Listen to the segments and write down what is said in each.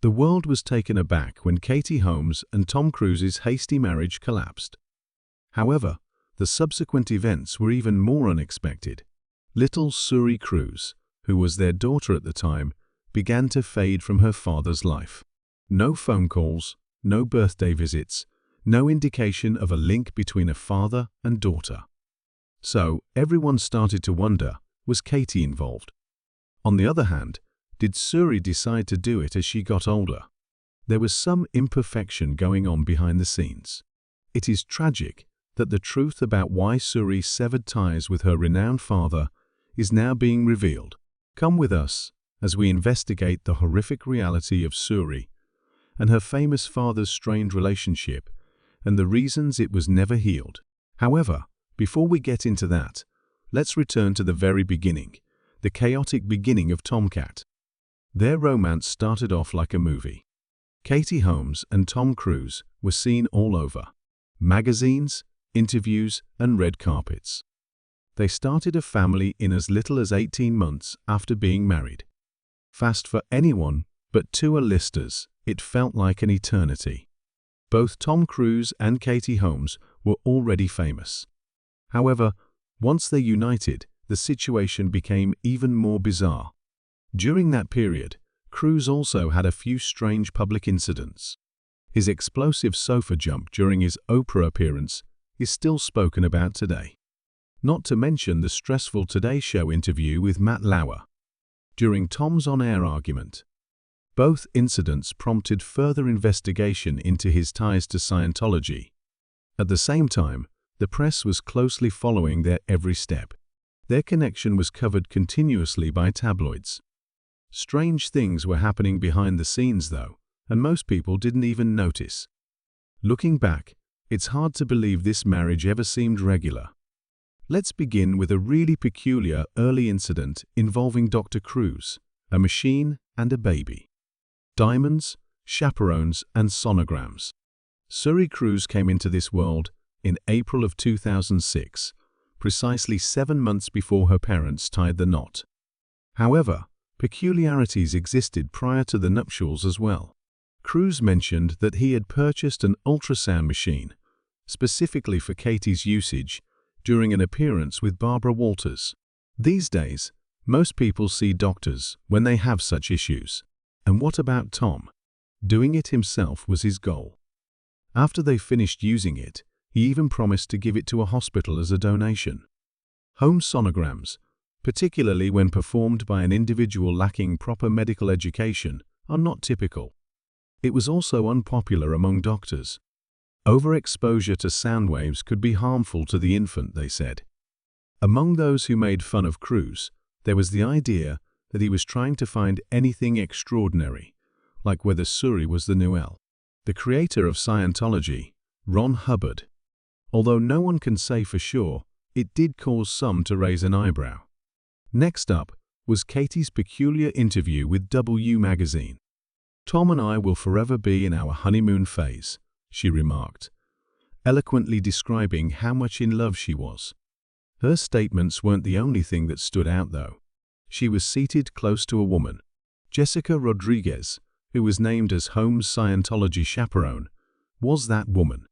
The world was taken aback when Katie Holmes and Tom Cruise's hasty marriage collapsed. However, the subsequent events were even more unexpected. Little Suri Cruise, who was their daughter at the time, began to fade from her father's life. No phone calls, no birthday visits, no indication of a link between a father and daughter. So, everyone started to wonder, was Katie involved? On the other hand, did Suri decide to do it as she got older? There was some imperfection going on behind the scenes. It is tragic that the truth about why Suri severed ties with her renowned father is now being revealed. Come with us as we investigate the horrific reality of Suri and her famous father's strained relationship and the reasons it was never healed. However, before we get into that, let's return to the very beginning, the chaotic beginning of Tomcat. Their romance started off like a movie. Katie Holmes and Tom Cruise were seen all over magazines, interviews, and red carpets. They started a family in as little as 18 months after being married. Fast for anyone but two A-listers, it felt like an eternity. Both Tom Cruise and Katie Holmes were already famous. However, once they united, the situation became even more bizarre. During that period, Cruise also had a few strange public incidents. His explosive sofa jump during his Oprah appearance is still spoken about today. Not to mention the stressful Today Show interview with Matt Lauer during Tom's on-air argument. Both incidents prompted further investigation into his ties to Scientology. At the same time, the press was closely following their every step. Their connection was covered continuously by tabloids. Strange things were happening behind the scenes, though, and most people didn't even notice. Looking back, it's hard to believe this marriage ever seemed regular. Let's begin with a really peculiar early incident involving Dr. Cruise, a machine, and a baby. Diamonds, chaperones, and sonograms. Suri Cruise came into this world in April of 2006, precisely 7 months before her parents tied the knot. However, peculiarities existed prior to the nuptials as well. Cruise mentioned that he had purchased an ultrasound machine, specifically for Katie's usage, during an appearance with Barbara Walters. These days, most people see doctors when they have such issues. And what about Tom? Doing it himself was his goal. After they finished using it, he even promised to give it to a hospital as a donation. Home sonograms, particularly when performed by an individual lacking proper medical education, are not typical. It was also unpopular among doctors. Overexposure to sound waves could be harmful to the infant, they said. Among those who made fun of Cruise, there was the idea that he was trying to find anything extraordinary, like whether Suri was the new Elle. The creator of Scientology, Ron Hubbard. Although no one can say for sure, it did cause some to raise an eyebrow. Next up was Katie's peculiar interview with W magazine. "Tom and I will forever be in our honeymoon phase," she remarked, eloquently describing how much in love she was. Her statements weren't the only thing that stood out, though. She was seated close to a woman, Jessica Rodriguez, who was named as Holmes' Scientology chaperone, was that woman.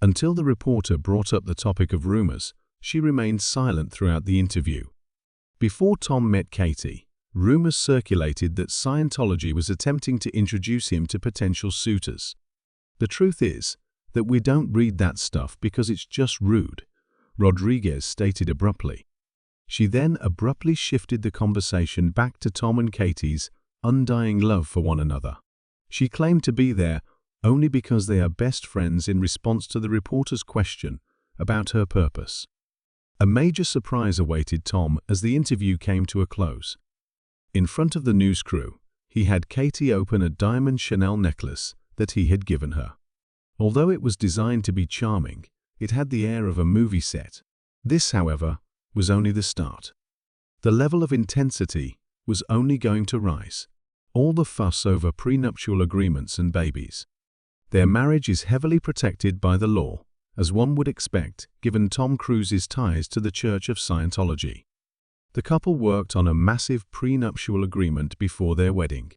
Until the reporter brought up the topic of rumors, she remained silent throughout the interview. Before Tom met Katie, rumors circulated that Scientology was attempting to introduce him to potential suitors. The truth is that we don't read that stuff because it's just rude, Rodriguez stated abruptly. She then abruptly shifted the conversation back to Tom and Katie's undying love for one another. She claimed to be there only because they are best friends in response to the reporter's question about her purpose. A major surprise awaited Tom as the interview came to a close. In front of the news crew, he had Katie open a diamond Chanel necklace that he had given her. Although it was designed to be charming, it had the air of a movie set. This, however, was only the start. The level of intensity was only going to rise. All the fuss over prenuptial agreements and babies. Their marriage is heavily protected by the law, as one would expect given Tom Cruise's ties to the Church of Scientology. The couple worked on a massive prenuptial agreement before their wedding.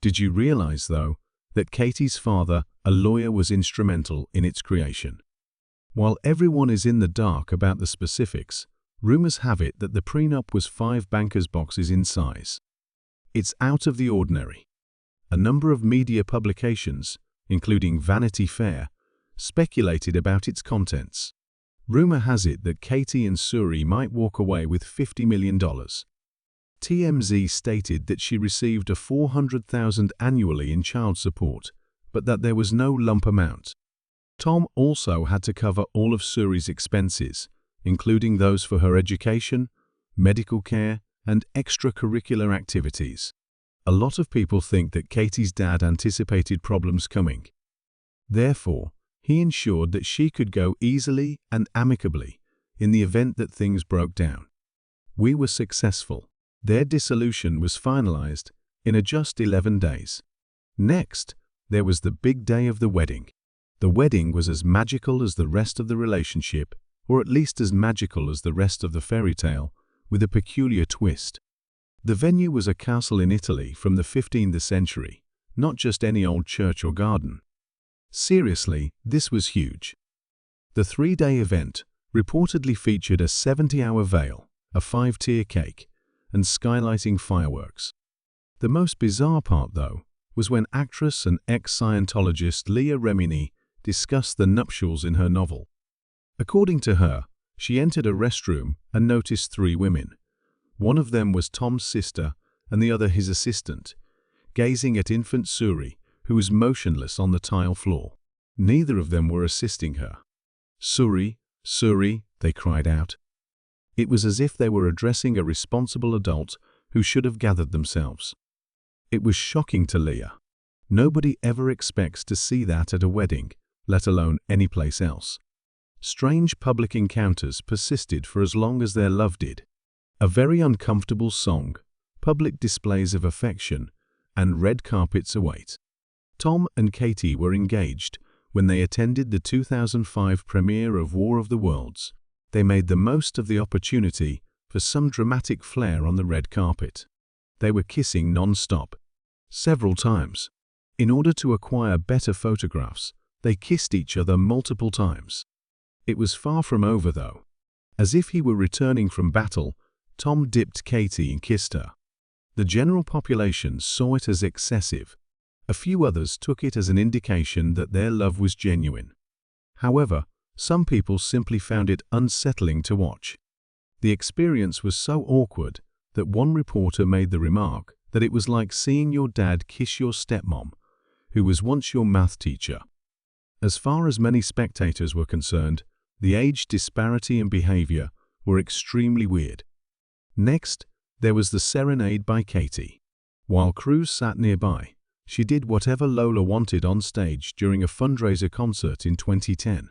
Did you realize, though, that Katie's father, a lawyer, was instrumental in its creation? While everyone is in the dark about the specifics, rumors have it that the prenup was 5 bankers' boxes in size. It's out of the ordinary. A number of media publications, including Vanity Fair, speculated about its contents. Rumor has it that Katie and Suri might walk away with $50 million. TMZ stated that she received $400,000 annually in child support, but that there was no lump amount. Tom also had to cover all of Suri's expenses, including those for her education, medical care, and extracurricular activities. A lot of people think that Katie's dad anticipated problems coming. Therefore, he ensured that she could go easily and amicably in the event that things broke down. We were successful. Their dissolution was finalized in just 11 days. Next, there was the big day of the wedding. The wedding was as magical as the rest of the relationship, or at least as magical as the rest of the fairy tale, with a peculiar twist. The venue was a castle in Italy from the 15th century, not just any old church or garden. Seriously, this was huge. The 3-day event reportedly featured a 70-hour veil, a 5-tier cake, and skylighting fireworks. The most bizarre part, though, was when actress and ex-Scientologist Leah Remini discussed the nuptials in her novel. According to her, she entered a restroom and noticed 3 women. One of them was Tom's sister and the other his assistant, gazing at infant Suri, who was motionless on the tile floor. Neither of them were assisting her. "Suri, Suri," they cried out. It was as if they were addressing a responsible adult who should have gathered themselves. It was shocking to Leah. Nobody ever expects to see that at a wedding, let alone anyplace else. Strange public encounters persisted for as long as their love did. A very uncomfortable song, public displays of affection, and red carpets await. Tom and Katie were engaged when they attended the 2005 premiere of War of the Worlds. They made the most of the opportunity for some dramatic flair on the red carpet. They were kissing non-stop, several times. In order to acquire better photographs, they kissed each other multiple times. It was far from over, though. As if he were returning from battle, Tom dipped Katie and kissed her. The general population saw it as excessive. A few others took it as an indication that their love was genuine. However, some people simply found it unsettling to watch. The experience was so awkward that one reporter made the remark that it was like seeing your dad kiss your stepmom, who was once your math teacher. As far as many spectators were concerned, the age disparity and behavior were extremely weird. Next, there was the serenade by Katie. While Cruz sat nearby, she did whatever Lola wanted on stage during a fundraiser concert in 2010.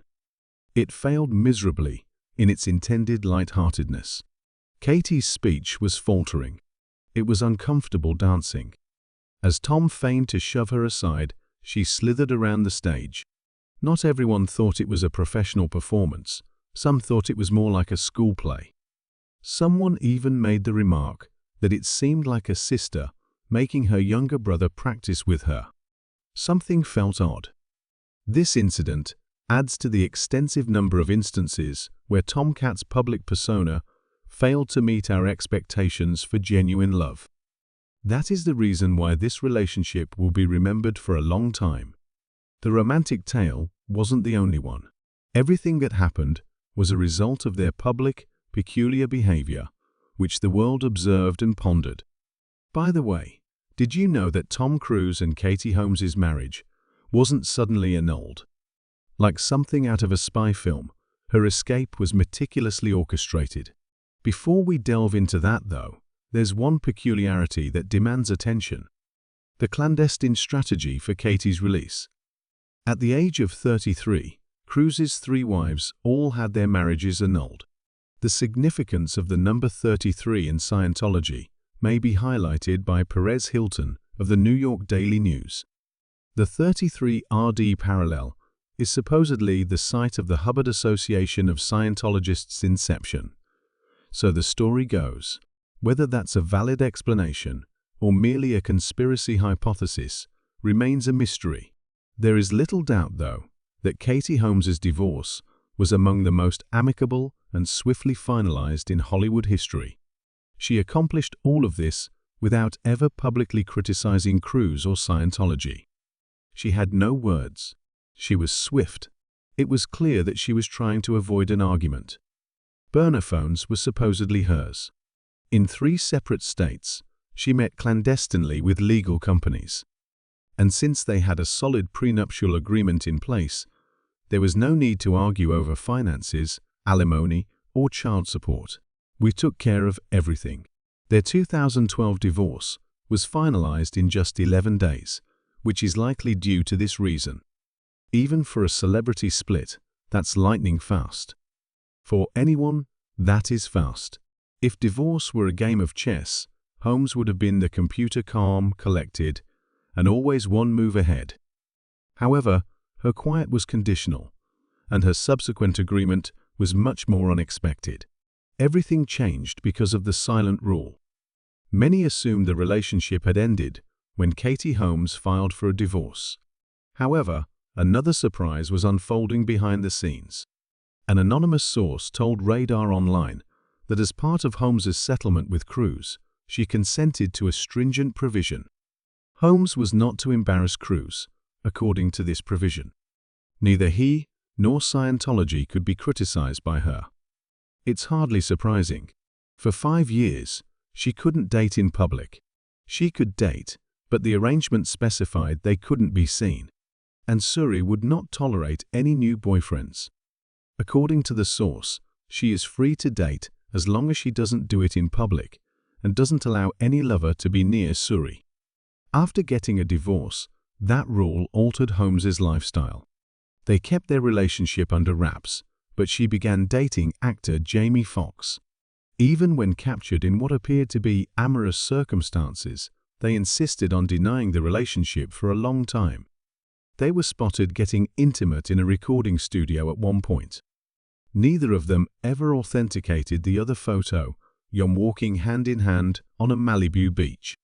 It failed miserably in its intended lightheartedness. Katie's speech was faltering. It was uncomfortable dancing. As Tom feigned to shove her aside, she slithered around the stage. Not everyone thought it was a professional performance. Some thought it was more like a school play. Someone even made the remark that it seemed like a sister making her younger brother practice with her. Something felt odd. This incident adds to the extensive number of instances where Tomcat's public persona failed to meet our expectations for genuine love. That is the reason why this relationship will be remembered for a long time. The romantic tale wasn't the only one. Everything that happened was a result of their public, peculiar behavior, which the world observed and pondered. By the way, did you know that Tom Cruise and Katie Holmes' marriage wasn't suddenly annulled? Like something out of a spy film, her escape was meticulously orchestrated. Before we delve into that, though, there's one peculiarity that demands attention: the clandestine strategy for Katie's release. At the age of 33, Cruise's 3 wives all had their marriages annulled. The significance of the number 33 in Scientology may be highlighted by Perez Hilton of the New York Daily News. The 33 RD parallel is supposedly the site of the Hubbard Association of Scientologists' inception. So the story goes. Whether that's a valid explanation or merely a conspiracy hypothesis, remains a mystery. There is little doubt, though, that Katie Holmes's divorce was among the most amicable and swiftly finalized in Hollywood history. She accomplished all of this without ever publicly criticizing Cruise or Scientology. She had no words. She was swift. It was clear that she was trying to avoid an argument. Burner phones were supposedly hers. In 3 separate states, she met clandestinely with legal companies. And since they had a solid prenuptial agreement in place, there was no need to argue over finances, alimony, or child support. We took care of everything. Their 2012 divorce was finalized in just 11 days, which is likely due to this reason. Even for a celebrity split, that's lightning fast. For anyone, that is fast. If divorce were a game of chess, Holmes would have been the computer calm, collected, and always one move ahead. However, her quiet was conditional, and her subsequent agreement was much more unexpected. Everything changed because of the silent rule. Many assumed the relationship had ended when Katie Holmes filed for a divorce. However, another surprise was unfolding behind the scenes. An anonymous source told Radar Online that as part of Holmes's settlement with Cruise, she consented to a stringent provision. Holmes was not to embarrass Cruise, according to this provision. Neither he nor Scientology could be criticized by her. It's hardly surprising. For 5 years, she couldn't date in public. She could date, but the arrangement specified they couldn't be seen. And Suri would not tolerate any new boyfriends. According to the source, she is free to date as long as she doesn't do it in public and doesn't allow any lover to be near Suri. After getting a divorce, that rule altered Holmes's lifestyle. They kept their relationship under wraps, but she began dating actor Jamie Foxx. Even when captured in what appeared to be amorous circumstances, they insisted on denying the relationship for a long time. They were spotted getting intimate in a recording studio at one point. Neither of them ever authenticated the other photo, young walking hand in hand on a Malibu beach.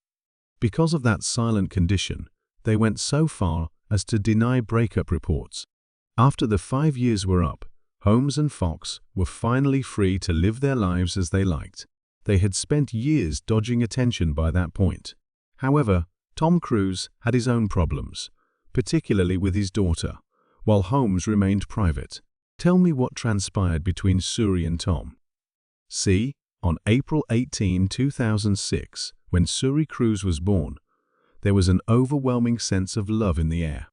Because of that silent condition, they went so far as to deny breakup reports. After the 5 years were up, Holmes and Fox were finally free to live their lives as they liked. They had spent years dodging attention by that point. However, Tom Cruise had his own problems, particularly with his daughter, while Holmes remained private. Tell me what transpired between Suri and Tom. See, on April 18, 2006, when Suri Cruise was born, there was an overwhelming sense of love in the air.